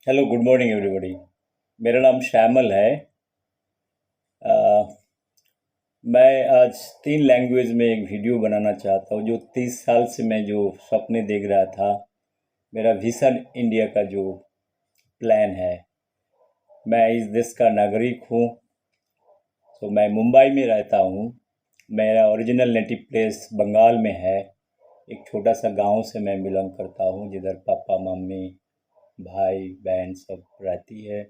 Hello, good morning everybody. मेरा नाम श्यामल है। अ, मैं आज 3 लैंग्वेज में एक वीडियो बनाना चाहता हूँ। जो 30 साल से मैं जो सपने देख रहा था, मेरा विजन इंडिया का जो प्लान है। मैं इस देश का नागरिक हूँ। तो मैं मुंबई में रहता हूँ। मेरा ओरिजिनल नेटिव प्लेस बंगाल में है। एक छोटा सा गांव से मैं बिलोंग करता हूँ, जिधर पापा मम्मी भाई बहन सब रहती है।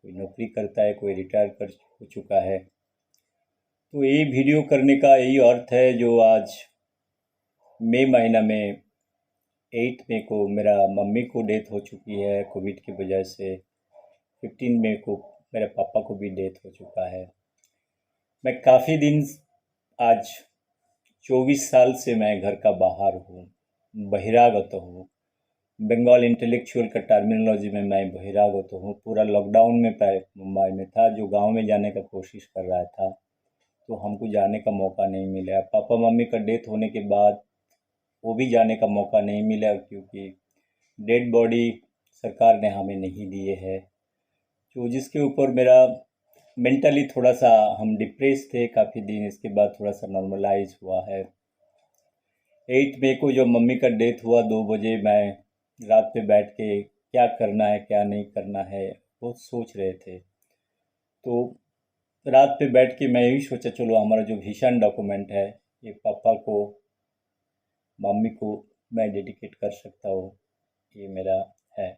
कोई नौकरी करता है, कोई रिटायर कर हो चुका है। तो ये वीडियो करने का यही अर्थ है। जो आज मई महीना में 8 मई को मेरा मम्मी को डेथ हो चुकी है कोविड की वजह से। 15 मई को मेरे पापा को भी डेथ हो चुका है। मैं काफ़ी दिन, आज 24 साल से मैं घर का बाहर हूँ, बहिरागत हूँ। बंगाल इंटेलेक्चुअल का टर्मिनोलॉजी में मैं बहिरागत हूँ। पूरा लॉकडाउन में मैं मुंबई में था, जो गांव में जाने का कोशिश कर रहा था, तो हमको जाने का मौका नहीं मिला। पापा मम्मी का डेथ होने के बाद वो भी जाने का मौका नहीं मिला, क्योंकि डेड बॉडी सरकार ने हमें नहीं दिए है। तो जिसके ऊपर मेरा मेंटली थोड़ा सा, हम डिप्रेस थे काफ़ी दिन। इसके बाद थोड़ा सा नॉर्मलाइज हुआ है। 8 मई को जो मम्मी का डेथ हुआ 2 बजे, मैं रात पे बैठ के क्या करना है क्या नहीं करना है बहुत सोच रहे थे। तो रात पे बैठ के मैं यही सोचा, चलो हमारा जो विजन डॉक्यूमेंट है, ये पापा को मम्मी को मैं डेडिकेट कर सकता हूँ। ये मेरा है।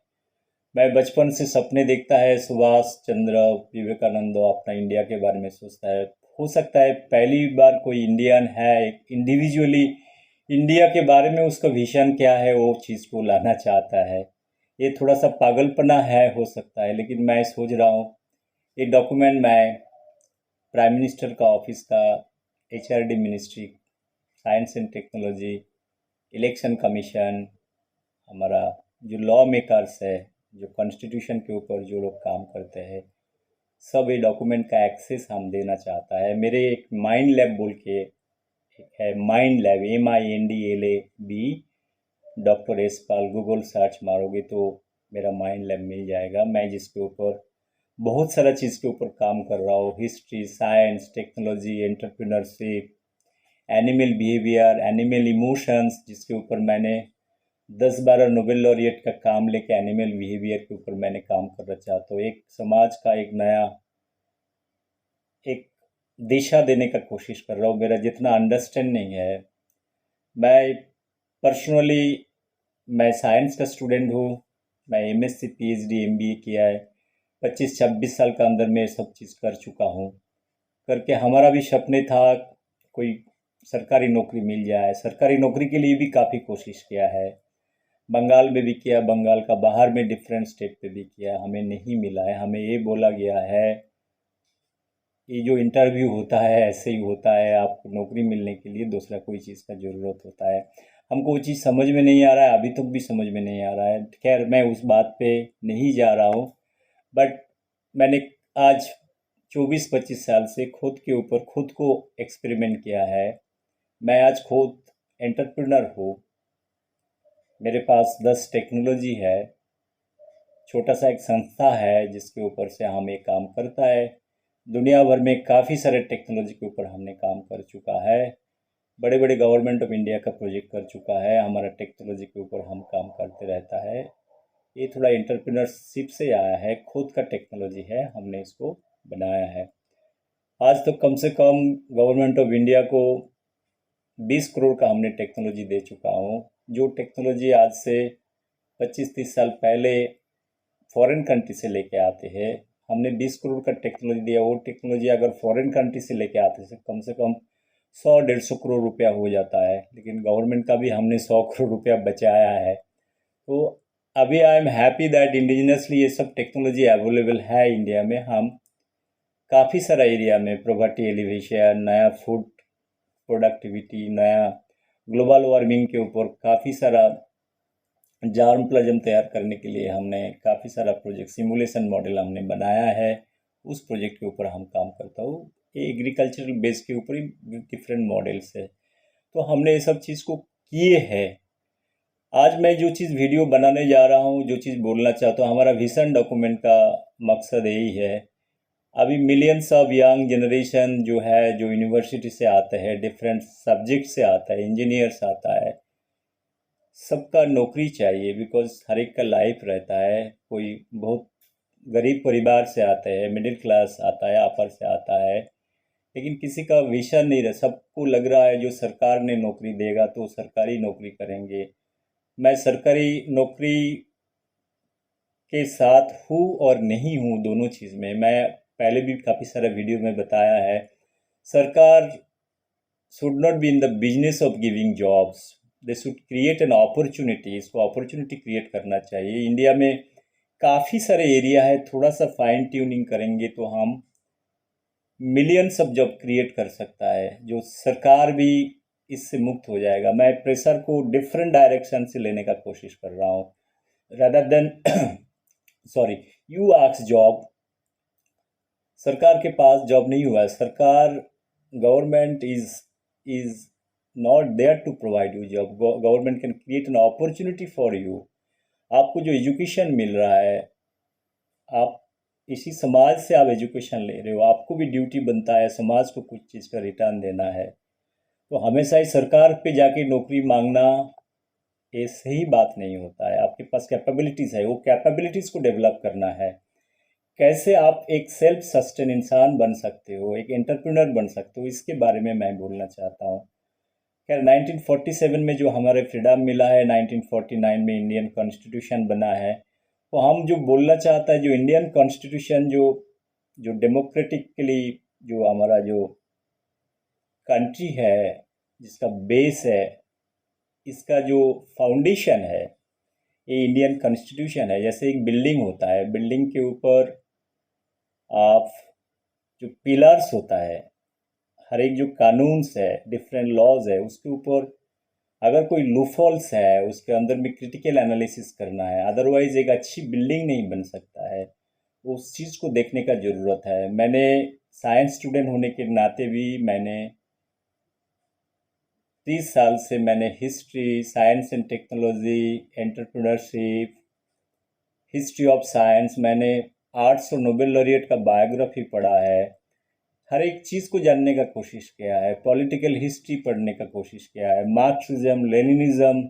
मैं बचपन से सपने देखता है, सुभाष चंद्र विवेकानंद अपना इंडिया के बारे में सोचता है। हो सकता है पहली बार कोई इंडियन है इंडिविजुअली इंडिया के बारे में उसका विजन क्या है वो चीज़ को लाना चाहता है। ये थोड़ा सा पागलपना है, हो सकता है, लेकिन मैं सोच रहा हूँ ये डॉक्यूमेंट मैं प्राइम मिनिस्टर का ऑफिस का, HRD ministry, science and technology, election commission, हमारा जो लॉ मेकर्स है, जो कॉन्स्टिट्यूशन के ऊपर जो लोग काम करते हैं, सब ये डॉक्यूमेंट का एक्सेस हम देना चाहता है। मेरे एक माइंड लैब बोल के एक है, mind lab, MINDLAB, doctor S Pal, Google search मारोगे तो मेरा माइंड लैब मिल जाएगा। मैं जिसके ऊपर बहुत सारा चीज़ के ऊपर काम कर रहा हूँ, history, science, technology, entrepreneurship, animal behaviour, animal emotions, जिसके ऊपर मैंने 10-12 नोबेल लॉरिएट का काम लेके एनिमल बिहेवियर के ऊपर मैंने काम करना चाहता हूँ। एक समाज का एक नया एक दिशा देने का कोशिश कर रहा हूँ। मेरा जितना अंडरस्टैंडिंग है, मैं पर्सनली, मैं साइंस का स्टूडेंट हूँ। मैं MSc PhD MBA किया है। 25-26 साल का अंदर में सब चीज़ कर चुका हूँ। करके हमारा भी सपने था कोई सरकारी नौकरी मिल जाए। सरकारी नौकरी के लिए भी काफ़ी कोशिश किया है। बंगाल में भी किया, बंगाल का बाहर में डिफरेंट स्टेट पे भी किया, हमें नहीं मिला है। हमें ये बोला गया है, ये जो इंटरव्यू होता है ऐसे ही होता है, आपको नौकरी मिलने के लिए दूसरा कोई चीज़ का ज़रूरत होता है। हमको वो चीज़ समझ में नहीं आ रहा है, अभी तक भी समझ में नहीं आ रहा है। खैर, मैं उस बात पे नहीं जा रहा हूँ। बट मैंने आज 24-25 साल से खुद के ऊपर खुद को एक्सपेरिमेंट किया है। मैं आज खुद एंटरप्रेन्योर हूँ। मेरे पास 10 टेक्नोलॉजी है। छोटा सा एक संस्था है जिसके ऊपर से हम एक काम करता है। दुनिया भर में काफ़ी सारे टेक्नोलॉजी के ऊपर हमने काम कर चुका है। बड़े बड़े गवर्नमेंट ऑफ इंडिया का प्रोजेक्ट कर चुका है। हमारा टेक्नोलॉजी के ऊपर हम काम करते रहता है। ये थोड़ा एंटरप्रेन्योरशिप से आया है, खुद का टेक्नोलॉजी है, हमने इसको बनाया है। आज तो कम से कम गवर्नमेंट ऑफ इंडिया को 20 करोड़ का हमने टेक्नोलॉजी दे चुका हूँ। जो टेक्नोलॉजी आज से 25-30 साल पहले फॉरेन कंट्री से लेके आते हैं, हमने 20 करोड़ का टेक्नोलॉजी दिया। वो टेक्नोलॉजी अगर फॉरेन कंट्री से कम 100-150 करोड़ रुपया हो जाता है, लेकिन गवर्नमेंट का भी हमने 100 करोड़ रुपया बचाया है। तो अभी I am happy that indigenously ये सब टेक्नोलॉजी अवेलेबल है इंडिया में। हम काफ़ी सारा एरिया में प्रॉपर्टी एलिवेशन, नया फूड प्रोडक्टिविटी, नया ग्लोबल वार्मिंग के ऊपर काफ़ी सारा जार्म प्लाज्म तैयार करने के लिए हमने काफ़ी सारा प्रोजेक्ट, सिमुलेशन मॉडल हमने बनाया है। उस प्रोजेक्ट के ऊपर हम काम करता हूँ। ये एग्रीकल्चरल बेस के ऊपर ही डिफरेंट मॉडल्स है। तो हमने ये सब चीज़ को किए हैं। आज मैं जो चीज़ वीडियो बनाने जा रहा हूँ, जो चीज़ बोलना चाहता हूँ, हमारा विजन डॉक्यूमेंट का मकसद यही है। अभी मिलियंस ऑफ यंग जनरेशन जो है, जो यूनिवर्सिटी से आते हैं, डिफरेंट सब्जेक्ट से आता है, इंजीनियर्स आता है, सबका नौकरी चाहिए। बिकॉज हर एक का लाइफ रहता है। कोई बहुत गरीब परिवार से आते हैं, मिडिल क्लास आता है, अपर से आता है, लेकिन किसी का विजन नहीं रहा। सबको लग रहा है जो सरकार ने नौकरी देगा तो सरकारी नौकरी करेंगे। मैं सरकारी नौकरी के साथ हूँ और नहीं हूँ, दोनों चीज़ में। मैं पहले भी काफ़ी सारा वीडियो में बताया है, सरकार should not be in the business of giving jobs, they should create an opportunity. इसको अपॉर्चुनिटी क्रिएट करना चाहिए। इंडिया में काफ़ी सारे एरिया है, थोड़ा सा फाइन ट्यूनिंग करेंगे तो हम मिलियंस ऑफ जॉब क्रिएट कर सकता है, जो सरकार भी इससे मुक्त हो जाएगा। मैं प्रेशर को डिफरेंट डायरेक्शन से लेने का कोशिश कर रहा हूँ, rather than sorry, you ask job. सरकार के पास जॉब नहीं हुआ है। सरकार, government is not there to provide you job. Government can create an opportunity for you. आपको जो एजुकेशन मिल रहा है, आप इसी समाज से आप एजुकेशन ले रहे हो, आपको भी ड्यूटी बनता है समाज को कुछ चीज़ का रिटर्न देना है। तो हमेशा ही सरकार पे जाके नौकरी मांगना ये सही बात नहीं होता है। आपके पास कैपेबिलिटीज़ है, वो कैपेबिलिटीज़ को डेवलप करना है। कैसे आप एक सेल्फ सस्टेन इंसान बन सकते हो, एक एंटरप्रेन्योर बन सकते हो, इसके बारे में मैं बोलना चाहता हूँ। खैर, 1947 में जो हमारे फ्रीडम मिला है, 1949 में इंडियन कॉन्स्टिट्यूशन बना है, तो हम जो बोलना चाहता है, जो इंडियन कॉन्स्टिट्यूशन जो जो डेमोक्रेटिकली जो हमारा जो कंट्री है, जिसका बेस है, इसका जो फाउंडेशन है, ये इंडियन कॉन्स्टिट्यूशन है। जैसे एक बिल्डिंग होता है, बिल्डिंग के ऊपर आप जो पिलर्स होता है, हर एक जो कानून्स है, डिफरेंट लॉज है, उसके ऊपर अगर कोई लूफॉल्स है, उसके अंदर में क्रिटिकल एनालिसिस करना है, अदरवाइज एक अच्छी बिल्डिंग नहीं बन सकता है। उस चीज़ को देखने का ज़रूरत है। मैंने साइंस स्टूडेंट होने के नाते भी मैंने 30 साल से मैंने history, science and technology, entrepreneurship, history of science, मैंने आर्ट्स और नोबेल लॉरिएट का बायोग्राफी पढ़ा है। हर एक चीज़ को जानने का कोशिश किया है। पॉलिटिकल हिस्ट्री पढ़ने का कोशिश किया है। मार्क्सिज्म, लेनिनिज्म,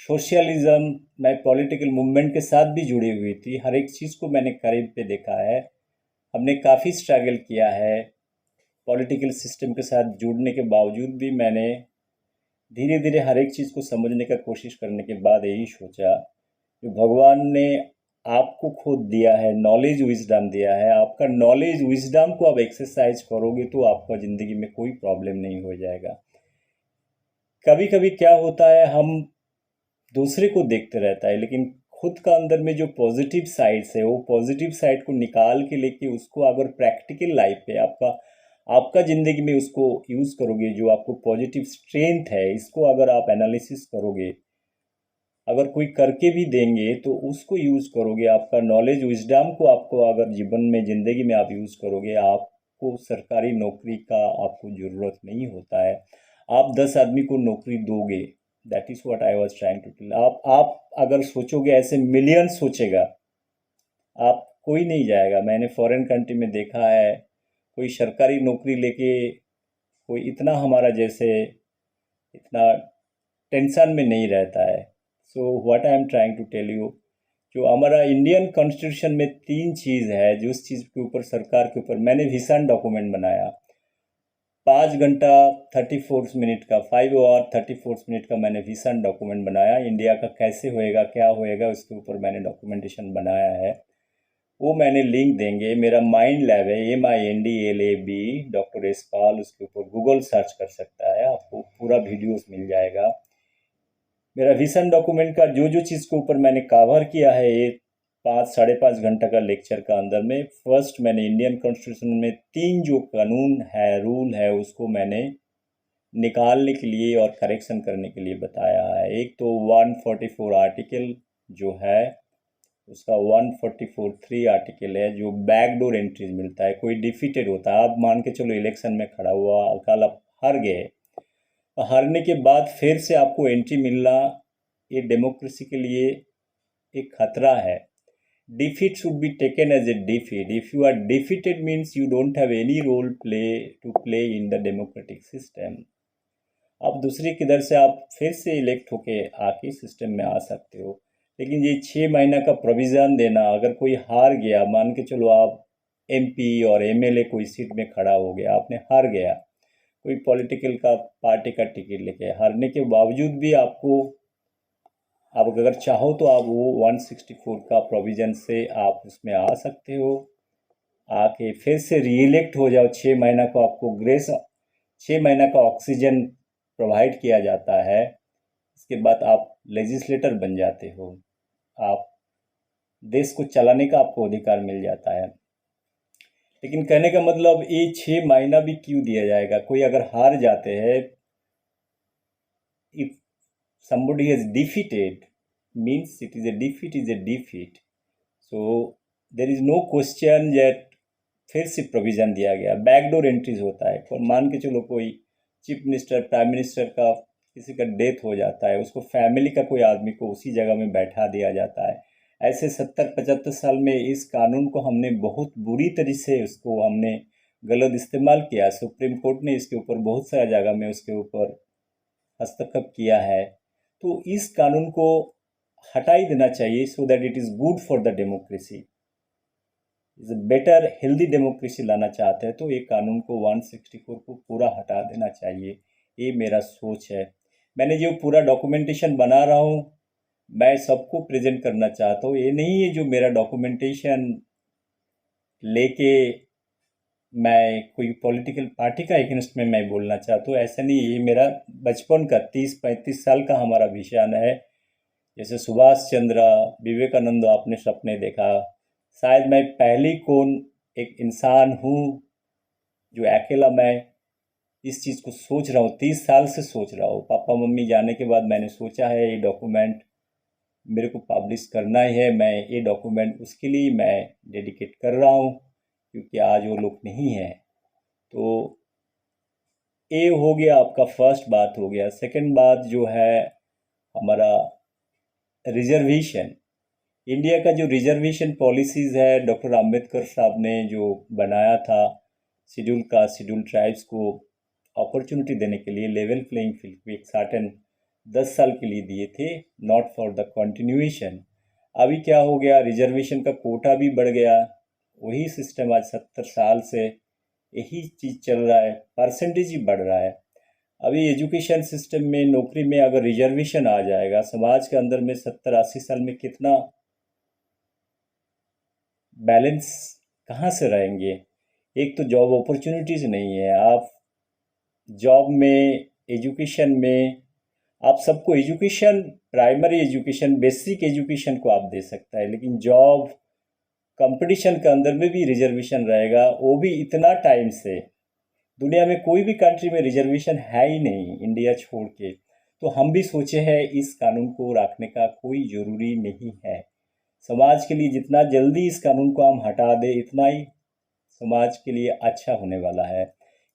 सोशलिज्म, मैं पॉलिटिकल मूवमेंट के साथ भी जुड़ी हुई थी। हर एक चीज़ को मैंने करीब पे देखा है। हमने काफ़ी स्ट्रगल किया है। पॉलिटिकल सिस्टम के साथ जुड़ने के बावजूद भी मैंने धीरे धीरे हर एक चीज़ को समझने का कोशिश करने के बाद यही सोचा, जो भगवान ने आपको खुद दिया है, नॉलेज विजडम दिया है, आपका नॉलेज विजडम को आप एक्सरसाइज करोगे तो आपका ज़िंदगी में कोई प्रॉब्लम नहीं हो जाएगा। कभी कभी क्या होता है, हम दूसरे को देखते रहता है, लेकिन खुद का अंदर में जो पॉजिटिव साइड्स है, वो पॉजिटिव साइड को निकाल के लेके उसको अगर प्रैक्टिकल लाइफ पे आपका आपका ज़िंदगी में उसको यूज़ करोगे, जो आपको पॉजिटिव स्ट्रेंथ है, इसको अगर आप एनालिसिस करोगे, अगर कोई करके भी देंगे तो उसको यूज़ करोगे, आपका नॉलेज विजडम को आपको अगर जीवन में ज़िंदगी में आप यूज़ करोगे, आपको सरकारी नौकरी का आपको ज़रूरत नहीं होता है। आप 10 आदमी को नौकरी दोगे। That is what I was trying to tell. आप अगर सोचोगे, ऐसे मिलियन सोचेगा, आप कोई नहीं जाएगा। मैंने फॉरेन कंट्री में देखा है, कोई सरकारी नौकरी लेके कोई इतना हमारा जैसे इतना टेंशन में नहीं रहता है। So what I am trying to tell you, जो हमारा इंडियन कॉन्स्टिट्यूशन में 3 चीज़ है, जो उस चीज़ के ऊपर, सरकार के ऊपर मैंने विजन डॉक्यूमेंट बनाया। 5 घंटा 34 मिनट का, 5 आवर 34 मिनट का मैंने विजन डॉक्यूमेंट बनाया। इंडिया का कैसे होएगा, क्या होएगा, उसके ऊपर मैंने डॉक्यूमेंटेशन बनाया है। वो मैंने लिंक देंगे। मेरा माइंड लैब है, MINDLAB, डॉक्टर एसपाल, उसके ऊपर गूगल सर्च कर सकता है, आपको पूरा वीडियोस मिल जाएगा। मेरा विजन डॉक्यूमेंट का जो जो चीज़ के ऊपर मैंने कवर किया है, ये 5 साढ़े 5 घंटा का लेक्चर का अंदर में, फर्स्ट मैंने इंडियन कॉन्स्टिट्यूशन में 3 जो कानून है, रूल है, उसको मैंने निकालने के लिए और करेक्शन करने के लिए बताया है। एक तो 144 आर्टिकल जो है, उसका 144(3) आर्टिकल है, जो बैकडोर एंट्रीज मिलता है। कोई डिफीटेड होता है, आप मान के चलो इलेक्शन में खड़ा हुआ, कल आप हार गए, हारने के बाद फिर से आपको एंट्री मिलना ये डेमोक्रेसी के लिए एक खतरा है। Defeat should be taken as a defeat. If you are defeated means you don't have any role to play in the democratic system. आप दूसरे किधर से आप फिर से इलेक्ट होके आके सिस्टम में आ सकते हो, लेकिन ये 6 महीना का प्रोविज़न देना, अगर कोई हार गया, मान के चलो आप एमपी और एमएलए कोई सीट में खड़ा हो गया, आपने हार गया, कोई पॉलिटिकल का पार्टी का टिकट लेके, हारने के बावजूद भी आपको, आप अगर चाहो तो आप वो 164 का प्रोविज़न से आप उसमें आ सकते हो, आके फिर से रीइलेक्ट हो जाओ। 6 महीना को आपको ग्रेस, 6 महीना का ऑक्सीजन प्रोवाइड किया जाता है। इसके बाद आप लेजिस्लेटर बन जाते हो, आप देश को चलाने का आपको अधिकार मिल जाता है। लेकिन कहने का मतलब ये 6 महीना भी क्यों दिया जाएगा? कोई अगर हार जाते हैं, if somebody has defeated means it is a defeat is a defeat, so there is no question that फिर से प्रोविज़न दिया गया। बैकडोर एंट्रीज होता है, और मान के चलो कोई चीफ मिनिस्टर, प्राइम मिनिस्टर का किसी का डेथ हो जाता है, उसको फैमिली का कोई आदमी को उसी जगह में बैठा दिया जाता है। ऐसे 70-75 साल में इस कानून को हमने बहुत बुरी तरीके से उसको हमने गलत इस्तेमाल किया। सुप्रीम कोर्ट ने इसके ऊपर बहुत सारा जगह में उसके ऊपर हस्तक्षेप किया है। तो इस कानून को हटा ही देना चाहिए, so that it is good for the democracy, is better healthy democracy लाना चाहते हैं तो ये कानून को 164 को पूरा हटा देना चाहिए। ये मेरा सोच है। मैंने जो पूरा डॉक्यूमेंटेशन बना रहा हूँ, मैं सबको प्रेजेंट करना चाहता हूँ। ये नहीं है जो मेरा डॉक्यूमेंटेशन लेके मैं कोई पॉलिटिकल पार्टी का अगेंस्ट में मैं बोलना चाहता हूँ, ऐसा नहीं। ये मेरा बचपन का 30-35 साल का हमारा विजन है। जैसे सुभाष चंद्र, विवेकानंद आपने सपने देखा, शायद मैं पहली कौन एक इंसान हूँ जो अकेला मैं इस चीज़ को सोच रहा हूँ, 30 साल से सोच रहा हूँ। पापा मम्मी जाने के बाद मैंने सोचा है ये डॉक्यूमेंट मेरे को पब्लिश करना ही है। मैं ये डॉक्यूमेंट उसके लिए मैं डेडिकेट कर रहा हूँ, क्योंकि आज वो लोग नहीं हैं। तो ये हो गया, आपका फर्स्ट बात हो गया। सेकंड बात जो है हमारा रिजर्वेशन, इंडिया का जो रिजर्वेशन पॉलिसीज़ है, डॉक्टर अंबेडकर साहब ने जो बनाया था शेड्यूल कास्ट, शेड्यूल ट्राइब्स को अपॉर्चुनिटी देने के लिए, लेवल प्लेइंग फील्ड को एक सर्टेन 10 साल के लिए दिए थे, नॉट फॉर द कंटिन्यूएशन। अभी क्या हो गया, रिजर्वेशन का कोटा भी बढ़ गया। वही सिस्टम आज 70 साल से यही चीज़ चल रहा है, परसेंटेज ही बढ़ रहा है। अभी एजुकेशन सिस्टम में, नौकरी में अगर रिजर्वेशन आ जाएगा, समाज के अंदर में 70-80 साल में कितना बैलेंस कहाँ से रहेंगे? एक तो जॉब अपॉर्चुनिटीज़ नहीं है। आप जॉब में, एजुकेशन में, आप सबको education, primary education, basic education को आप दे सकता है, लेकिन जॉब कंपटीशन के अंदर में भी रिजर्वेशन रहेगा, वो भी इतना टाइम से। दुनिया में कोई भी कंट्री में रिजर्वेशन है ही नहीं, इंडिया छोड़ के। तो हम भी सोचे हैं इस कानून को रखने का कोई ज़रूरी नहीं है। समाज के लिए जितना जल्दी इस कानून को हम हटा दें, इतना ही समाज के लिए अच्छा होने वाला है,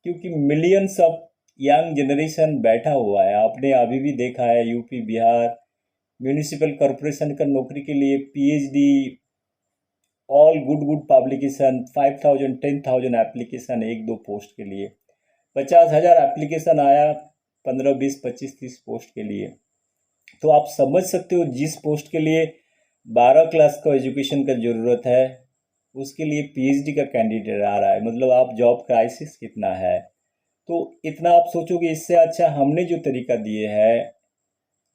क्योंकि मिलियंस ऑफ यंग जनरेशन बैठा हुआ है। आपने अभी भी देखा है, यूपी, बिहार म्यूनिसिपल कॉरपोरेशन का नौकरी के लिए PhD, all good good publication, 5000 10,000 application एक दो पोस्ट के लिए, 50,000 एप्लीकेशन आया 15, 20, 25, 30 पोस्ट के लिए। तो आप समझ सकते हो, जिस पोस्ट के लिए 12 क्लास का एजुकेशन का ज़रूरत है, उसके लिए पीएचडी का कैंडिडेट आ रहा है। मतलब आप जॉब क्राइसिस कितना है। तो इतना आप सोचोगे, इससे अच्छा हमने जो तरीका दिए है,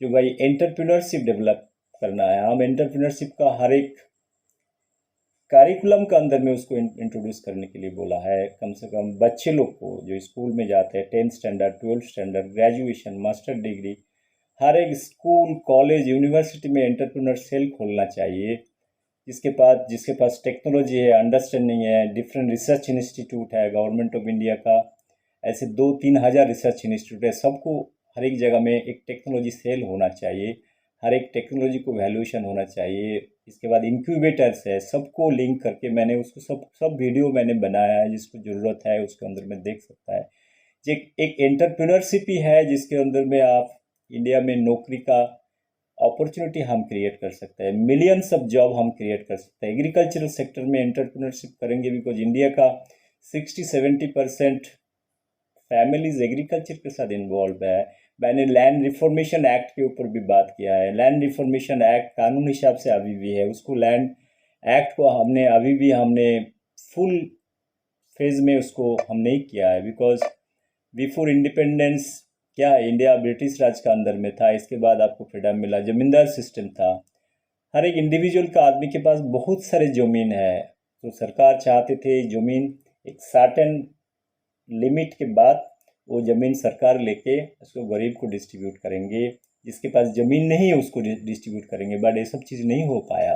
जो भाई एंटरप्रेन्योरशिप डेवलप करना है, हम एंटरप्रेन्योरशिप का हर एक करिकुलम के अंदर में उसको इंट्रोड्यूस करने के लिए बोला है। कम से कम बच्चे लोग को जो स्कूल में जाते हैं, 10th standard, 12th standard, graduation, master degree, हर एक स्कूल, कॉलेज, यूनिवर्सिटी में एंटरप्रेन्योर सेल खोलना चाहिए। जिसके पास टेक्नोलॉजी है, अंडरस्टैंडिंग है, डिफरेंट रिसर्च इंस्टीट्यूट है गवर्नमेंट ऑफ इंडिया का, ऐसे 2-3 हज़ार रिसर्च इंस्टीट्यूट है। सबको हर एक जगह में एक टेक्नोलॉजी सेल होना चाहिए, हर एक टेक्नोलॉजी को वैल्यूएशन होना चाहिए। इसके बाद इंक्यूबेटर्स है, सबको लिंक करके मैंने उसको सब वीडियो मैंने बनाया है, जिसको ज़रूरत है उसके अंदर में देख सकता है। एक एंटरप्रेन्योरशिप ही है जिसके अंदर में आप इंडिया में नौकरी का अपॉर्चुनिटी हम क्रिएट कर सकते हैं, मिलियंस ऑफ जॉब हम क्रिएट कर सकते हैं। एग्रीकल्चरल सेक्टर में एंटरप्रेन्योरशिप करेंगे, बिकॉज इंडिया का 60-70% फैमिलीज एग्रीकल्चर के साथ इन्वॉल्व है। मैंने लैंड रिफॉर्मेशन एक्ट के ऊपर भी बात किया है। लैंड रिफॉर्मेशन एक्ट कानून हिसाब से अभी भी है, उसको लैंड एक्ट को हमने फुल फेज में उसको हम नहीं किया है, बिकॉज बिफोर इंडिपेंडेंस क्या है, इंडिया ब्रिटिश राज का अंदर में था, इसके बाद आपको फ्रीडम मिला, जमींदार सिस्टम था। हर एक इंडिविजुअल का आदमी के पास बहुत सारे ज़मीन है, तो सरकार चाहते थे ज़मीन एक सर्टेन लिमिट के बाद वो ज़मीन सरकार लेके उसको गरीब को डिस्ट्रीब्यूट करेंगे, जिसके पास ज़मीन नहीं है उसको डिस्ट्रीब्यूट करेंगे, बट ये सब चीज़ नहीं हो पाया।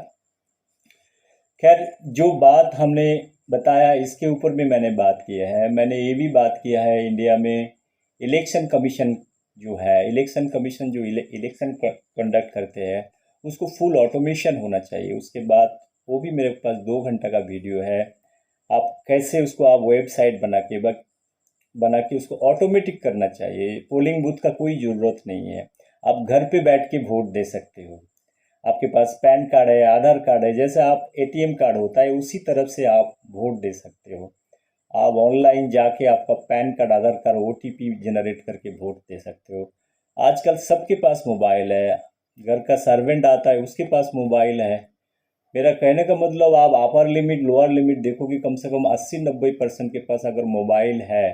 खैर, जो बात हमने बताया इसके ऊपर भी मैंने बात किया है। मैंने ये भी बात किया है, इंडिया में इलेक्शन कमीशन जो है, इलेक्शन कमीशन जो इलेक्शन कंडक्ट करते हैं उसको फुल ऑटोमेशन होना चाहिए। उसके बाद वो भी मेरे पास 2 घंटा का वीडियो है, आप कैसे उसको आप वेबसाइट बना के उसको ऑटोमेटिक करना चाहिए। पोलिंग बूथ का कोई ज़रूरत नहीं है, आप घर पे बैठ के वोट दे सकते हो। आपके पास पैन कार्ड है, आधार कार्ड है, जैसे आप एटीएम कार्ड होता है उसी तरफ से आप वोट दे सकते हो। आप ऑनलाइन जाके आपका पैन कार्ड, आधार कार्ड, ओटीपी जनरेट करके वोट दे सकते हो। आजकल सबके पास मोबाइल है, घर का सर्वेंट आता है उसके पास मोबाइल है। मेरा कहने का मतलब, आप अपर लिमिट लोअर लिमिट देखोगे, कम से कम 80-90% के पास अगर मोबाइल है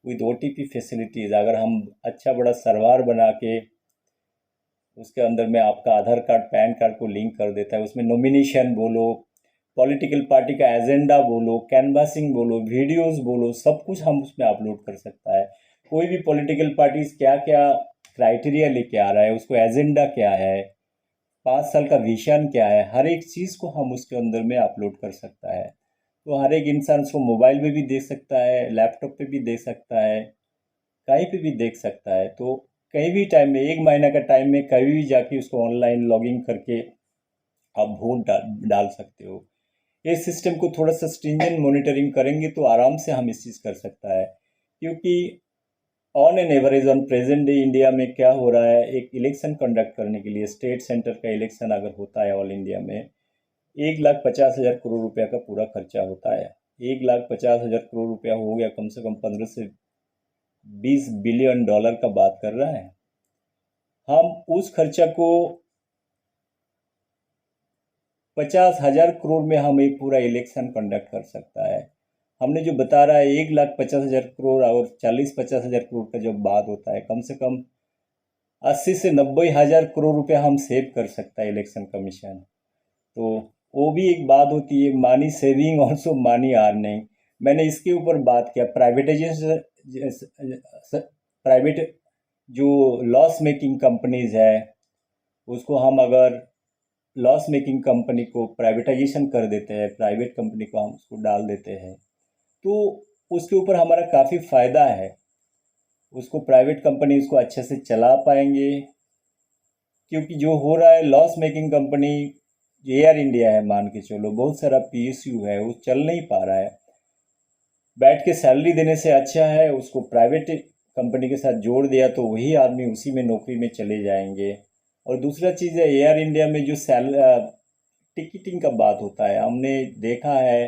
विद ओटीपी फैसिलिटीज़, अगर हम अच्छा बड़ा सर्वर बना के उसके अंदर में आपका आधार कार्ड, पैन कार्ड को लिंक कर देता है, उसमें नॉमिनेशन बोलो, पॉलिटिकल पार्टी का एजेंडा बोलो, कैनवासिंग बोलो, वीडियोस बोलो, सब कुछ हम उसमें अपलोड कर सकता है। कोई भी पॉलिटिकल पार्टी क्या क्या क्राइटेरिया लेके आ रहा है, उसको एजेंडा क्या है, 5 साल का विजन क्या है, हर एक चीज़ को हम उसके अंदर में अपलोड कर सकता है। तो हर एक इंसान उसको मोबाइल पे भी देख सकता है, लैपटॉप पे भी देख सकता है, कहीं पे भी देख सकता है। तो कहीं भी टाइम में, 1 महीना का टाइम में कभी भी जाके उसको ऑनलाइन लॉगिन करके आप वोट डाल सकते हो। इस सिस्टम को थोड़ा सा स्ट्रिंजेंट मॉनिटरिंग करेंगे तो आराम से हम इस चीज़ कर सकता है। क्योंकि on an average on present day India में क्या हो रहा है, एक इलेक्शन कंडक्ट करने के लिए, स्टेट सेंटर का इलेक्शन अगर होता है ऑल इंडिया में, 1,50,000 करोड़ रुपया का पूरा खर्चा होता है। 1,50,000 करोड़ रुपया हो गया, कम से कम 15 से 20 बिलियन डॉलर का बात कर रहा है। हम उस खर्चा को 50,000 करोड़ में हम एक पूरा इलेक्शन कंडक्ट कर सकता है। हमने जो बता रहा है 1,50,000 करोड़ और 40-50,000 करोड़ का जब बात होता है, कम से कम 80 से 90,000 करोड़ रुपया हम सेव कर सकता है इलेक्शन कमीशन। तो वो भी एक बात होती है, मानी सेविंग ऑल्सो मानी अर्निंग। मैंने इसके ऊपर बात किया, प्राइवेट जो लॉस मेकिंग कंपनीज है उसको हम अगर लॉस मेकिंग कंपनी को प्राइवेटाइजेशन कर देते हैं, प्राइवेट कंपनी को हम उसको डाल देते हैं, तो उसके ऊपर हमारा काफ़ी फ़ायदा है। उसको प्राइवेट कंपनी उसको अच्छे से चला पाएंगे। क्योंकि जो हो रहा है, loss making company air India है, मान के चलो, बहुत सारा पीएसयू है, वो चल नहीं पा रहा है। बैठ के सैलरी देने से अच्छा है उसको प्राइवेट कंपनी के साथ जोड़ दिया, तो वही आदमी उसी में नौकरी में चले जाएंगे। और दूसरा चीज़ है, एयर इंडिया में जो टिकटिंग का बात होता है, हमने देखा है,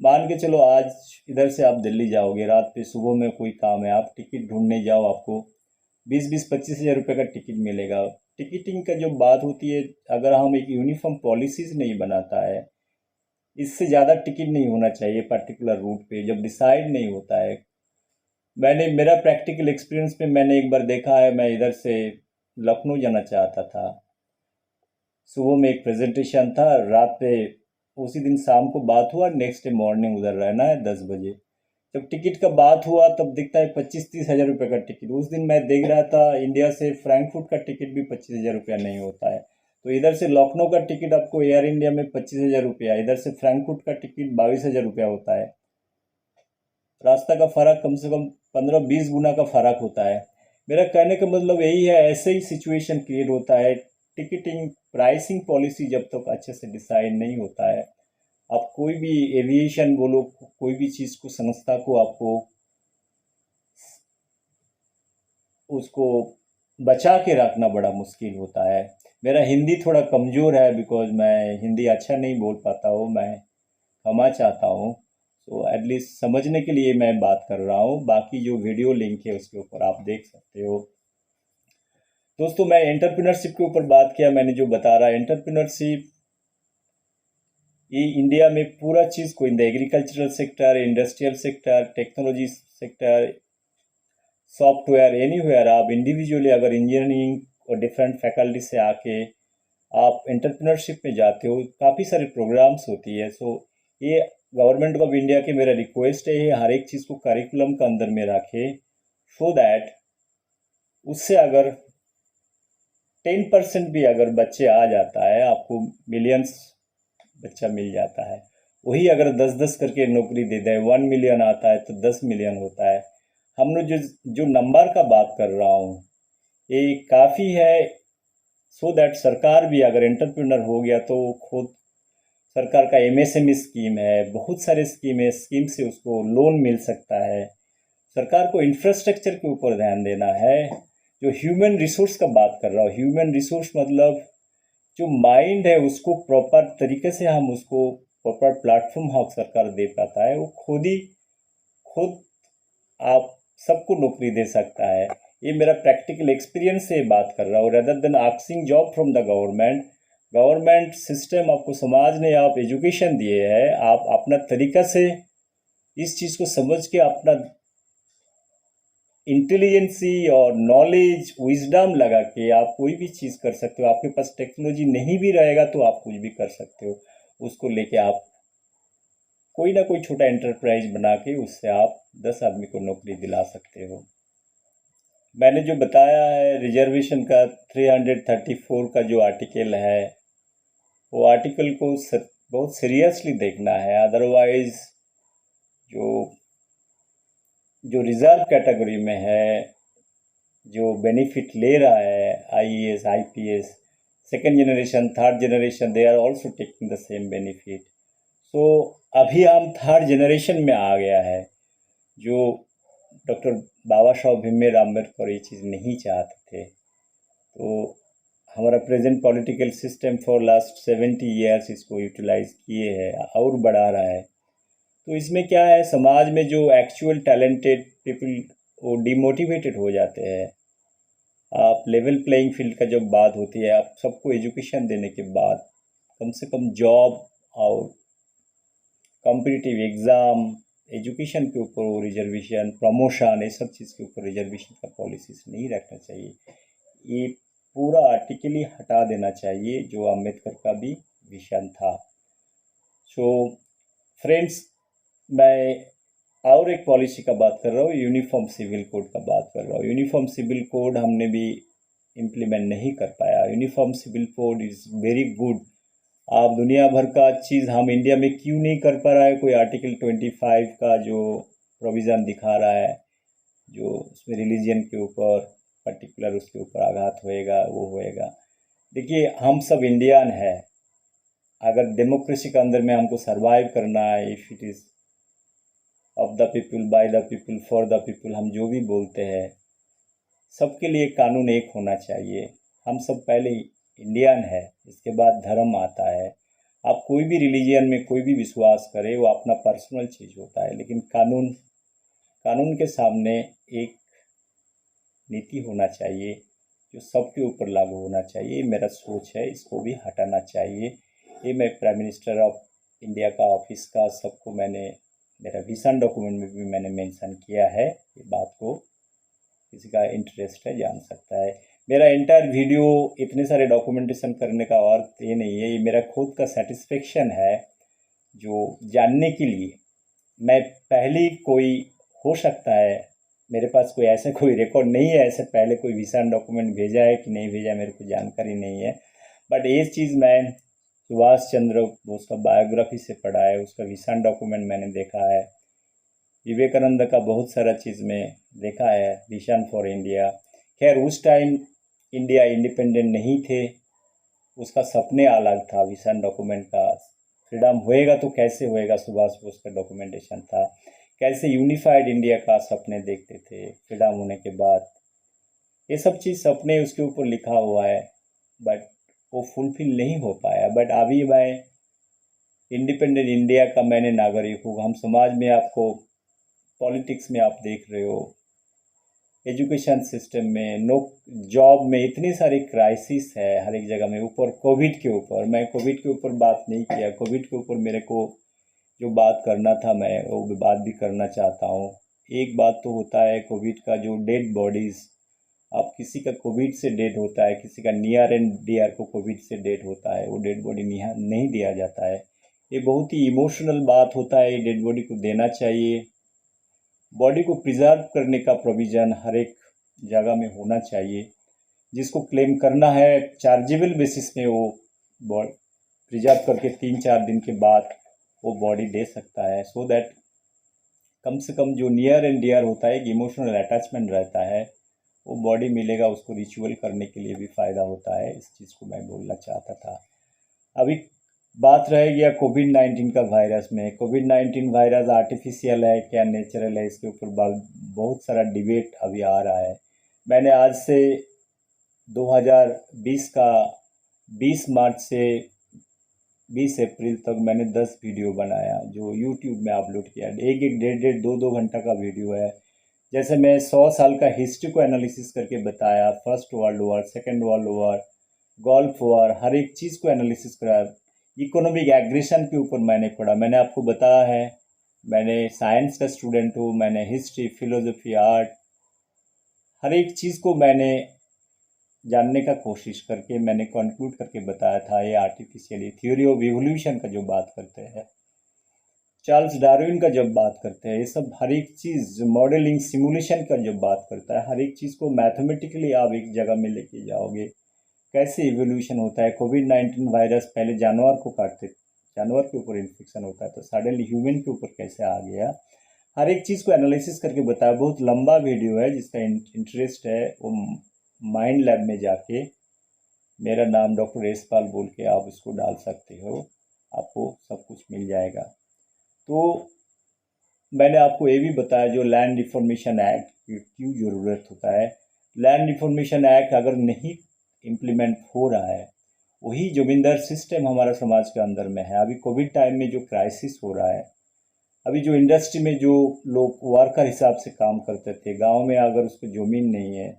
मान के चलो आज इधर से आप दिल्ली जाओगे, रात पे सुबह में कोई काम है, आप टिकट ढूंढने जाओ, आपको 20-25 हज़ार रुपये का टिकट मिलेगा। टिकटिंग का जो बात होती है, अगर हम एक यूनिफॉर्म पॉलिसीज नहीं बनाता है, इससे ज़्यादा टिकट नहीं होना चाहिए पर्टिकुलर रूट पे, जब डिसाइड नहीं होता है। मेरा प्रैक्टिकल एक्सपीरियंस में मैंने एक बार देखा है, मैं इधर से लखनऊ जाना चाहता था, सुबह में एक प्रेजेंटेशन था, रात पे उसी दिन शाम को बात हुआ, नेक्स्ट डे मॉर्निंग उधर रहना है 10 बजे। जब टिकट का बात हुआ तब दिखता है 25-30 हज़ार रुपये का टिकट। उस दिन मैं देख रहा था, इंडिया से फ्रैंकफर्ट का टिकट भी 25 हज़ार रुपया नहीं होता है। तो इधर से लखनऊ का टिकट आपको एयर इंडिया में 25 हज़ार रुपया, इधर से फ्रैंकफर्ट का टिकट 22 हज़ार रुपया होता है। रास्ता का फ़र्क कम से कम 15-20 गुना का फ़र्क होता है। मेरा कहने का मतलब यही है, ऐसे ही सिचुएशन क्रिएट होता है। टिकटिंग प्राइसिंग पॉलिसी जब तक अच्छे से डिसाइड नहीं होता है, आप कोई भी एविएशन बोलो, कोई भी चीज़ को, संस्था को आपको उसको बचा के रखना बड़ा मुश्किल होता है। मेरा हिंदी थोड़ा कमज़ोर है बिकॉज़ मैं हिंदी अच्छा नहीं बोल पाता हूँ, मैं क्षमा चाहता हूँ। तो एटलीस्ट समझने के लिए मैं बात कर रहा हूँ, बाकी जो वीडियो लिंक है उसके ऊपर आप देख सकते हो। दोस्तों, मैं एंटरप्रेन्योरशिप के ऊपर बात किया, मैंने जो बता रहा एंटरप्रेन्योरशिप ये इंडिया में पूरा चीज़ को in the agricultural sector, industrial sector, technology sector, software, anywhere आप इंडिविजुअली अगर इंजीनियरिंग और डिफरेंट फैकल्टी से आके आप एंटरप्रेन्योरशिप में जाते हो, काफ़ी सारे प्रोग्राम्स होती है। सो ये गवर्नमेंट ऑफ इंडिया के मेरा रिक्वेस्ट है, ये हर एक चीज़ को करिकुलम के अंदर में रखे, सो दैट उससे अगर 10% भी अगर बच्चे आ जाता है, आपको मिलियंस बच्चा मिल जाता है। वही अगर 10-10 करके नौकरी दे दे, 1 मिलियन आता है तो 10 मिलियन होता है। हम लोग जो जो नंबर का बात कर रहा हूँ ये काफ़ी है, सो दैट सरकार भी अगर एंटरप्रेन्योर हो गया तो खुद सरकार का एमएसएमई स्कीम है, बहुत सारे स्कीम है, स्कीम से उसको लोन मिल सकता है। सरकार को इंफ्रास्ट्रक्चर के ऊपर ध्यान देना है। जो ह्यूमन रिसोर्स का बात कर रहा हूँ, ह्यूमन रिसोर्स मतलब जो माइंड है उसको प्रॉपर तरीके से हम उसको प्रॉपर प्लेटफॉर्म हम सरकार दे पाता है, वो खुद आप सबको नौकरी दे सकता है। ये मेरा प्रैक्टिकल एक्सपीरियंस से बात कर रहा हूँ, rather than asking job from the government. Government system आपको समाज ने आप एजुकेशन दिए है, आप अपना तरीका से इस चीज़ को समझ के अपना इंटेलिजेंसी और नॉलेज विजडम लगा के आप कोई भी चीज़ कर सकते हो। आपके पास टेक्नोलॉजी नहीं भी रहेगा तो आप कुछ भी कर सकते हो, उसको लेके आप कोई ना कोई छोटा एंटरप्राइज बना के उससे आप 10 आदमी को नौकरी दिला सकते हो। मैंने जो बताया है रिजर्वेशन का 334 का जो आर्टिकल है, वो आर्टिकल को बहुत सीरियसली देखना है, अदरवाइज जो जो रिजर्व कैटेगरी में है, जो बेनिफिट ले रहा है IAS IPS, second generation third generation, they are also taking the same benefit. So अभी हम थर्ड जनरेशन में आ गया है, जो डॉक्टर बाबा साहब भीमराव अम्बेडकर ये चीज़ नहीं चाहते थे। तो हमारा present political system for last 70 years इसको यूटिलाइज किए है और बढ़ा रहा है। तो इसमें क्या है, समाज में जो एक्चुअल टैलेंटेड पीपल वो डिमोटिवेटेड हो जाते हैं। आप लेवल प्लेइंग फील्ड का जब बात होती है, आप सबको एजुकेशन देने के बाद कम से कम जॉब और कॉम्पिटिटिव एग्ज़ाम, एजुकेशन के ऊपर वो रिजर्वेशन, प्रमोशन, ये सब चीज़ के ऊपर रिजर्वेशन का पॉलिसीज नहीं रखना चाहिए। ये पूरा आर्टिकल ही हटा देना चाहिए जो अम्बेडकर का भी विजन था। सो फ्रेंड्स, मैं और एक पॉलिसी का बात कर रहा हूँ, यूनिफॉर्म सिविल कोड का बात कर रहा हूँ। यूनिफॉर्म सिविल कोड हमने भी इम्प्लीमेंट नहीं कर पाया। Uniform civil code is very good. आप दुनिया भर का चीज़ हम इंडिया में क्यों नहीं कर पा रहा है? कोई आर्टिकल 25 का जो प्रोविज़न दिखा रहा है, जो उसमें रिलीजन के ऊपर पर्टिकुलर उसके ऊपर आघात होएगा, वो होएगा। देखिए, हम सब इंडियन है, अगर डेमोक्रेसी के अंदर में हमको सरवाइव करना है, if it is of the people, by the people, for the people, हम जो भी बोलते हैं, सबके लिए कानून एक होना चाहिए। हम सब पहले इंडियन है, इसके बाद धर्म आता है। आप कोई भी रिलीजियन में कोई भी विश्वास करें, वो अपना पर्सनल चीज़ होता है, लेकिन कानून कानून के सामने एक नीति होना चाहिए जो सबके ऊपर लागू होना चाहिए। ये मेरा सोच है, इसको भी हटाना चाहिए। ये मैं प्राइम मिनिस्टर ऑफ इंडिया का ऑफिस का सबको मैंने मेरा विजन डॉक्यूमेंट में भी मैंने मेंशन किया है। ये बात को किसी का इंटरेस्ट है जान सकता है। मेरा एंटायर वीडियो इतने सारे डॉक्यूमेंटेशन करने का अर्थ ये नहीं है, ये मेरा खुद का सेटिस्फेक्शन है जो जानने के लिए। मैं पहली कोई हो सकता है मेरे पास कोई ऐसा कोई रिकॉर्ड नहीं है, ऐसे पहले कोई विजन डॉक्यूमेंट भेजा है कि नहीं भेजा मेरे को जानकारी नहीं है, बट ये चीज़ मैं सुभाष चंद्र बोस का बायोग्राफी से पढ़ा है, उसका विजन डॉक्यूमेंट मैंने देखा है, विवेकानंद का बहुत सारा चीज़ में देखा है, विजन फॉर इंडिया। खैर उस टाइम इंडिया इंडिपेंडेंट नहीं थे, उसका सपने अलग था, विजन डॉक्यूमेंट का फ्रीडम होएगा तो कैसे होएगा, सुभाष बोस का डॉक्यूमेंटेशन था, कैसे यूनिफाइड इंडिया का सपने देखते थे फ्रीडम होने के बाद। ये सब चीज़ सपने उसके ऊपर लिखा हुआ है, बट वो फुलफिल नहीं हो पाया। बट अभी मैं इंडिपेंडेंट इंडिया का मैंने नागरिक हूँ। हम समाज में आपको पॉलिटिक्स में आप देख रहे हो, एजुकेशन सिस्टम में, नो जॉब में इतनी सारी क्राइसिस है हर एक जगह में। ऊपर कोविड के ऊपर, मैं कोविड के ऊपर बात नहीं किया, कोविड के ऊपर मेरे को जो बात करना था मैं वो भी बात भी करना चाहता हूँ। एक बात तो होता है कोविड का जो डेड बॉडीज़, अब किसी का कोविड से डेड होता है, किसी का नियर एंड डियर को कोविड से डेड होता है, वो डेड बॉडी नहीं दिया जाता है। ये बहुत ही इमोशनल बात होता है, ये डेड बॉडी को देना चाहिए। बॉडी को प्रिजर्व करने का प्रोविज़न हर एक जगह में होना चाहिए। जिसको क्लेम करना है चार्जेबल बेसिस में वो प्रिजर्व करके 3-4 दिन के बाद वो बॉडी दे सकता है, सो दैट कम से कम जो नियर एंड डियर होता है, एक इमोशनल अटैचमेंट रहता है, वो बॉडी मिलेगा, उसको रिचुअल करने के लिए भी फ़ायदा होता है। इस चीज़ को मैं बोलना चाहता था। अभी बात रह गया कोविड-19 का वायरस में। कोविड-19 वायरस आर्टिफिशियल है क्या नेचुरल है, इसके ऊपर बहुत सारा डिबेट अभी आ रहा है। मैंने आज से 2020 का 20 मार्च से 20 अप्रैल तक मैंने 10 वीडियो बनाया जो यूट्यूब में अपलोड किया। एक एक डेढ़ दो दो घंटा का वीडियो है। जैसे मैं 100 साल का हिस्ट्री को एनालिसिस करके बताया, first world war, second world war, gulf war, हर एक चीज़ को एनालिसिस कराया। इकोनॉमिक एग्रेशन के ऊपर मैंने पढ़ा, मैंने आपको बताया है मैंने साइंस का स्टूडेंट हूँ, मैंने हिस्ट्री, फिलोसफी, आर्ट, हर एक चीज़ को मैंने जानने का कोशिश करके मैंने कंक्लूड करके बताया था। ये आर्टिफिशियली थ्योरी ऑफ इवोल्यूशन का जो बात करते हैं, चार्ल्स डार्विन का जब बात करते हैं, ये सब हर एक चीज़ मॉडलिंग सिमुलेशन का जब बात करता है, हर एक चीज़ को मैथमेटिकली आप एक जगह में लेके जाओगे, कैसे इवोल्यूशन होता है। कोविड-19 वायरस पहले जानवर को काटते, जानवर के ऊपर इन्फेक्शन होता है, तो सडनली ह्यूमन के ऊपर कैसे आ गया, हर एक चीज़ को एनालिसिस करके बताया। बहुत लंबा वीडियो है, जिसका इंटरेस्ट है वो माइंड लैब में जाके मेरा नाम डॉक्टर यशपाल बोल के आप इसको डाल सकते हो, आपको सब कुछ मिल जाएगा। तो मैंने आपको ये भी बताया जो लैंड रिफॉर्मेशन एक्ट की क्यों ज़रूरत होता है। लैंड रिफॉर्मेशन एक्ट अगर नहीं इम्प्लीमेंट हो रहा है, वही जमींदार सिस्टम हमारा समाज के अंदर में है। अभी कोविड टाइम में जो क्राइसिस हो रहा है, अभी जो इंडस्ट्री में जो लोग वर्कर हिसाब से काम करते थे, गांव में अगर उसको ज़मीन नहीं है,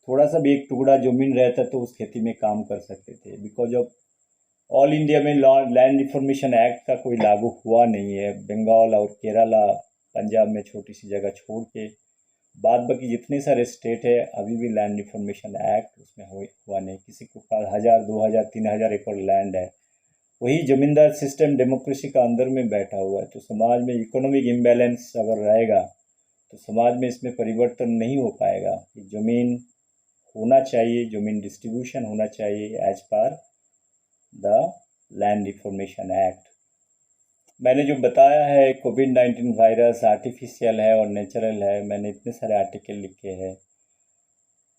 थोड़ा सा भी एक टुकड़ा ज़मीन रहता तो उस खेती में काम कर सकते थे। बिकॉज ऑफ ऑल इंडिया में लैंड रिफॉर्मेशन एक्ट का कोई लागू हुआ नहीं है। बंगाल और केरला, पंजाब में छोटी सी जगह छोड़ के बाद बाकी जितने सारे स्टेट है अभी भी लैंड रिफॉर्मेशन एक्ट उसमें हुआ नहीं। किसी के पास 1000, 2000, 3000 एकड़ लैंड है, वही जमींदार सिस्टम डेमोक्रेसी का अंदर में बैठा हुआ है। तो समाज में इकोनॉमिक इम्बैलेंस अगर रहेगा तो समाज में इसमें परिवर्तन नहीं हो पाएगा। ज़मीन होना चाहिए, ज़मीन डिस्ट्रीब्यूशन होना चाहिए as per the land reformation act. मैंने जो बताया है कोविड-19 वायरस आर्टिफिशियल है और नेचुरल है, मैंने इतने सारे आर्टिकल लिखे हैं।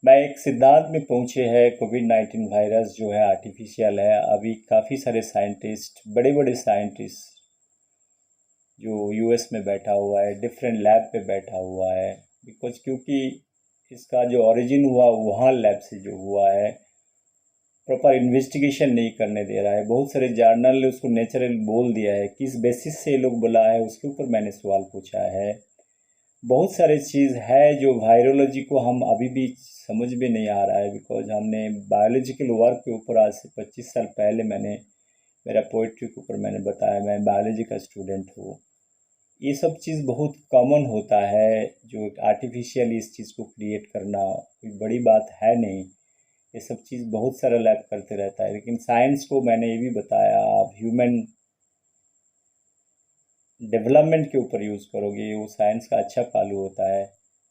मैं एक सिद्धांत में पहुँचे हैं कोविड-19 वायरस जो है आर्टिफिशियल है। अभी काफ़ी सारे साइंटिस्ट, बड़े बड़े साइंटिस्ट जो यूएस में बैठा हुआ है, डिफरेंट लैब पे बैठा हुआ है, बिकॉज क्योंकि इसका जो ओरिजिन हुआ वहाँ लैब से जो हुआ है, प्रॉपर इन्वेस्टिगेशन नहीं करने दे रहा है। बहुत सारे जर्नल ने उसको नेचुरल बोल दिया है, किस बेसिस से ये लोग बोला है उसके ऊपर मैंने सवाल पूछा है। बहुत सारे चीज़ है जो वायरोलॉजी को हम अभी भी समझ में नहीं आ रहा है, बिकॉज हमने बायोलॉजिकल वर्क के ऊपर आज से 25 साल पहले मैंने मेरा पोइट्री के ऊपर मैंने बताया मैं बायोलॉजी का स्टूडेंट हूँ। ये सब चीज़ बहुत कॉमन होता है, जो आर्टिफिशियल इस चीज़ को क्रिएट करना कोई बड़ी बात है नहीं। ये सब चीज़ बहुत सारा लैब करते रहता है, लेकिन साइंस को मैंने ये भी बताया आप ह्यूमन डेवलपमेंट के ऊपर यूज़ करोगे वो साइंस का अच्छा पहलू होता है।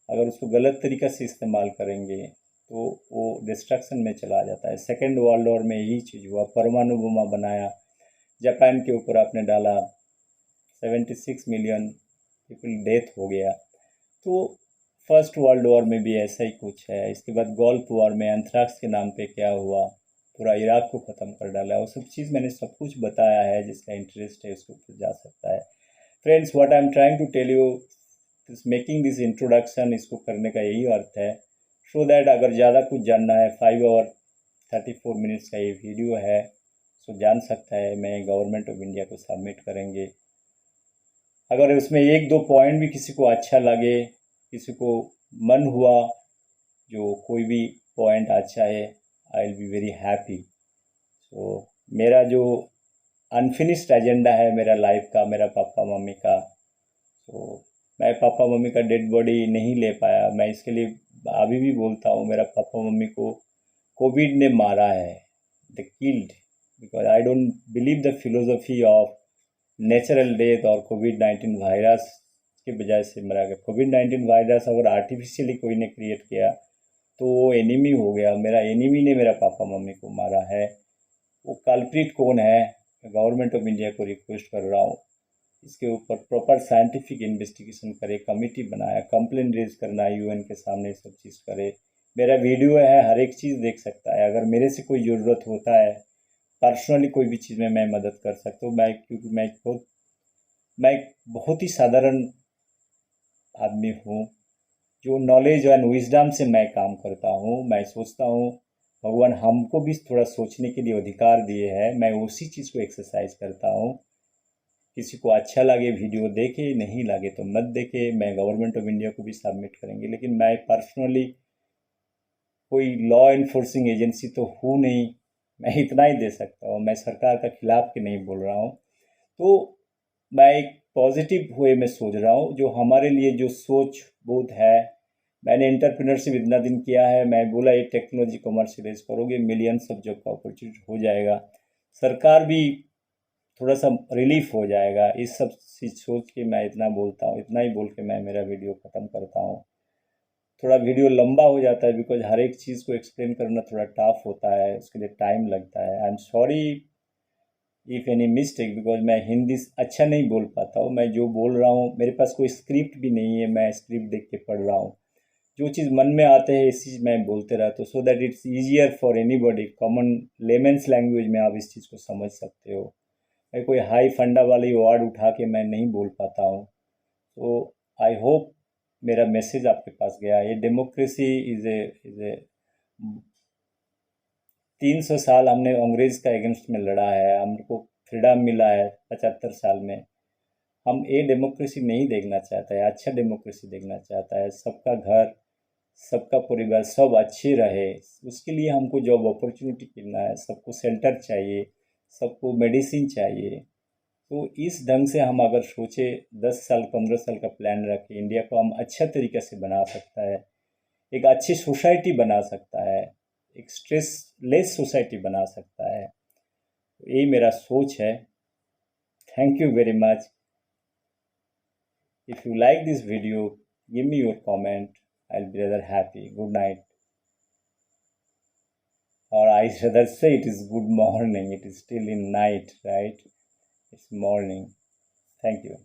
अगर उसको गलत तरीक़ा से इस्तेमाल करेंगे तो वो डिस्ट्रक्शन में चला जाता है। सेकेंड वर्ल्ड वॉर में यही चीज़ हुआ, परमाणु बम बनाया, जापान के ऊपर आपने डाला, 76 मिलियन पीपल डेथ हो गया। तो फर्स्ट वर्ल्ड वॉर में भी ऐसा ही कुछ है। इसके बाद गल्फ वॉर में एंथ्रैक्स के नाम पे क्या हुआ, पूरा इराक को ख़त्म कर डाला। वो सब चीज़ मैंने सब कुछ बताया है, जिसका इंटरेस्ट है उसके ऊपर जा सकता है। Friends, what I am trying to tell you, this making this introduction, इसको करने का यही अर्थ है सो दैट अगर ज़्यादा कुछ जानना है 5 आवर 34 मिनट्स का ये वीडियो है, सो जान सकता है। मैं गवर्नमेंट ऑफ इंडिया को सबमिट करेंगे। अगर उसमें एक दो पॉइंट भी किसी को अच्छा लगे, किसी को मन हुआ जो कोई भी पॉइंट अच्छा है, I will be very happy. So मेरा जो अनफिनिश्ड एजेंडा है मेरा लाइफ का, मेरा पापा मम्मी का, तो मैं पापा मम्मी का डेड बॉडी नहीं ले पाया। मैं इसके लिए अभी भी बोलता हूँ, मेरा पापा मम्मी को कोविड ने मारा है, the killed, because I don't believe the philosophy of natural death और कोविड-19 वायरस की वजह से मरा गया। कोविड-19 वायरस अगर आर्टिफिशियली कोई ने क्रिएट किया तो वो एनिमी हो गया। मेरा एनिमी ने मेरा पापा मम्मी को मारा है। वो कल्प्रिट कौन है? गवर्नमेंट ऑफ इंडिया को रिक्वेस्ट कर रहा हूँ, इसके ऊपर प्रॉपर साइंटिफिक इन्वेस्टिगेशन करे, कमेटी बनाया, कंप्लेन रेज करना, यूएन के सामने सब चीज़ करे। मेरा वीडियो है, हर एक चीज़ देख सकता है। अगर मेरे से कोई ज़रूरत होता है पर्सनली कोई भी चीज़ में मैं मदद कर सकता हूँ। क्योंकि मैं बहुत ही साधारण आदमी हूँ, जो नॉलेज एंड विजडम से मैं काम करता हूँ। मैं सोचता हूँ भगवान हमको भी थोड़ा सोचने के लिए अधिकार दिए हैं, मैं उसी चीज़ को एक्सरसाइज करता हूँ। किसी को अच्छा लगे वीडियो देखे, नहीं लगे तो मत देखे। मैं गवर्नमेंट ऑफ इंडिया को भी सबमिट करेंगे, लेकिन मैं पर्सनली कोई लॉ इन्फोर्सिंग एजेंसी तो हूँ नहीं। मैं इतना ही दे सकता हूँ, मैं सरकार का खिलाफ के नहीं बोल रहा हूँ। तो मैं एक पॉजिटिव वे में सोच रहा हूँ, जो हमारे लिए जो सोच बोध है। मैंने एंटरप्रेन्योरशिप इतना दिन किया है, मैं बोला ये टेक्नोलॉजी कमर्शियलाइज करोगे, मिलियंस ऑफ जॉब का अपॉर्चुनिटी हो जाएगा, सरकार भी थोड़ा सा रिलीफ हो जाएगा। इस सब चीज़ सोच के मैं इतना बोलता हूँ। इतना ही बोल के मैं मेरा वीडियो ख़त्म करता हूँ। थोड़ा वीडियो लंबा हो जाता है, बिकॉज हर एक चीज़ को एक्सप्लेन करना थोड़ा टफ होता है, उसके लिए टाइम लगता है। I am sorry if any mistake, because मैं हिंदी अच्छा नहीं बोल पाता हूँ। मैं जो बोल रहा हूँ, मेरे पास कोई स्क्रिप्ट भी नहीं है, मैं स्क्रिप्ट देख के पढ़ रहा हूँ। जो चीज़ मन में आते हैं इसी मैं बोलते रहता हूँ, so that it's easier for anybody. Common layman's language में आप इस चीज़ को समझ सकते हो। मैं कोई हाई फंडा वाली वर्ड उठा के मैं नहीं बोल पाता हूँ। तो आई होप मेरा मैसेज आपके पास गया। ये डेमोक्रेसी इज़ ए 300 साल हमने अंग्रेज़ का अगेंस्ट में लड़ा है, हमको फ्रीडम मिला है 75 साल में। हम ये डेमोक्रेसी नहीं देखना चाहता है, अच्छा डेमोक्रेसी देखना चाहता है। सबका घर, सबका परिवार, सब अच्छे रहे, उसके लिए हमको जॉब अपॉर्चुनिटी मिलना है। सबको शेल्टर चाहिए, सबको मेडिसिन चाहिए। तो इस ढंग से हम अगर सोचे, 10 साल 15 साल का प्लान रखें, इंडिया को हम अच्छा तरीके से बना सकता है, एक अच्छी सोसाइटी बना सकता है, एक स्ट्रेस लेस सोसाइटी बना सकता है। तो यही मेरा सोच है। Thank you very much. If you like this video, give me your comment. I'll be rather happy. Good night. Or I rather say it is good morning. It is still in night, right? It's morning. Thank you.